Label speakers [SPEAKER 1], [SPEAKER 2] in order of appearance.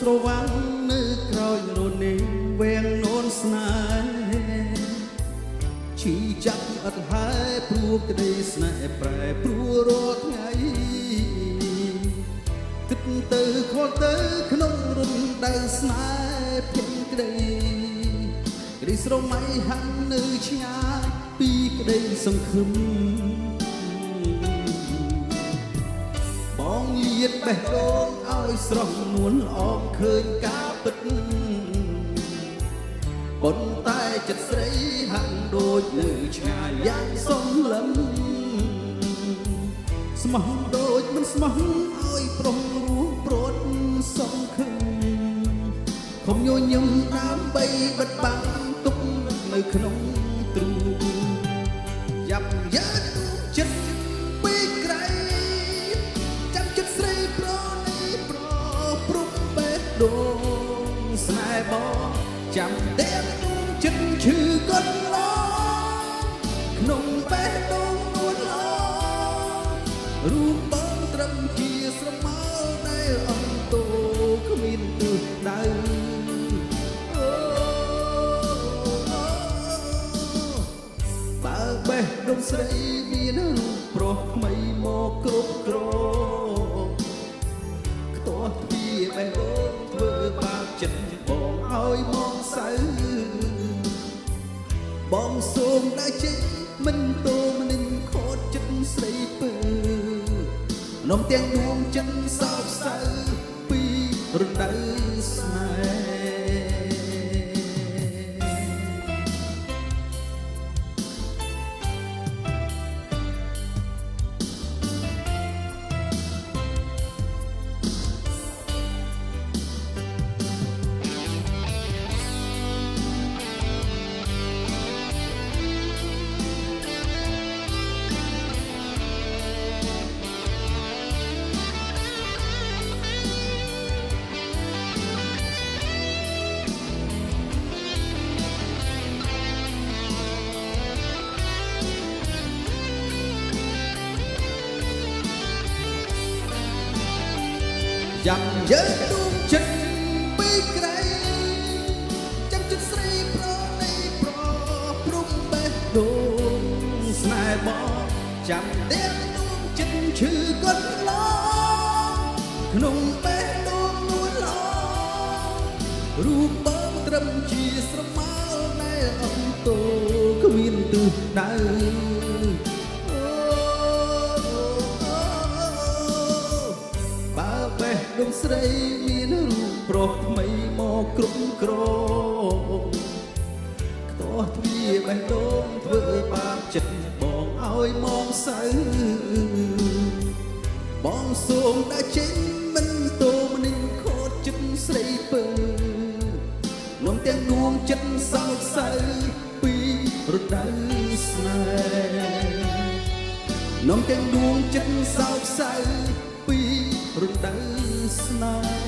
[SPEAKER 1] ស្រវាំងនៅក្រោយរនេវាំងនោនស្នេហ៍ឈឺចាប់អត់ហើយព្រោះក្តីស្នេហ៍ប្រែប្រួលរាល់ថ្ងៃគិតទៅខលទៅក្នុងរំដៅស្នេហ៍ភ័យក្តីក្តីស្រមៃហាំនៅឆ្ងាយពីក្តីសង្ឃឹមបងលៀតបេះដូងឲ្យស្រស់នួនអមឃើញការពិតប៉ុន្តែចិត្តស្រីហាក់ដូចនៅឆ្ងាយយ៉ាងសំលឹមស្មោះដូចមិនស្មោះឲ្យប្រុងរស់ព្រាត់សង្ឃឹមខំញញឹមដើម្បីបិទបាំងទុកនៅក្នុងទ្រូងយ៉ាប់យ៉ាចិត្តពីក្រៃចាំចិត្តស្រីប្រនីប្រព្រំបេះដូងស្នេហ៍បងចាំតែចិត្តឈឺកន្លងក្នុងបេះដូងនួនឡងរូបបងត្រឹមជាស្រមោលដែលអន់តូគ្មានទិសដៅបើបេះដូងស្រីមានរូបប្រុសថ្មីមកគ្រប់គ្រងខ្ទាស់ទ្វាបេះដូងធ្វើបាបចិត្តបងឲ្យមកសៅបងសូមដែលចេញមិនតោមនឹងខូចចិត្តស្រីពើនំទាំងដួងចិត្តសោកសៅពីរដូវស្នេហ៍ចាំយើងដួងចិត្តពីក្រៃចាំចិត្តស្រីប្រណីប្រព្រំបេះដូងស្នេហ៍បងចាំតែដួងចិត្តឈឺកន្លងក្នុងបេះដូងនួនឡងរូបបងត្រឹមជាស្រមោលដែលអន់តូគ្មានទិសដៅដួងស្រីមានរូបប្រុសថ្មីមកគ្រប់គ្រងខ្ទាស់ទ្វាបេះដូងធ្វើបាបចិត្តបងឲ្យមកសៅបងសូមដែលចេញមិនតោមនឹងខូចចិត្តស្រីពើនំទាំងដួងចិត្តសោកសៅពីរដូវស្នេហ៍នំទាំងដួងចិត្តសោកសៅពីរដូវស្នេហ៍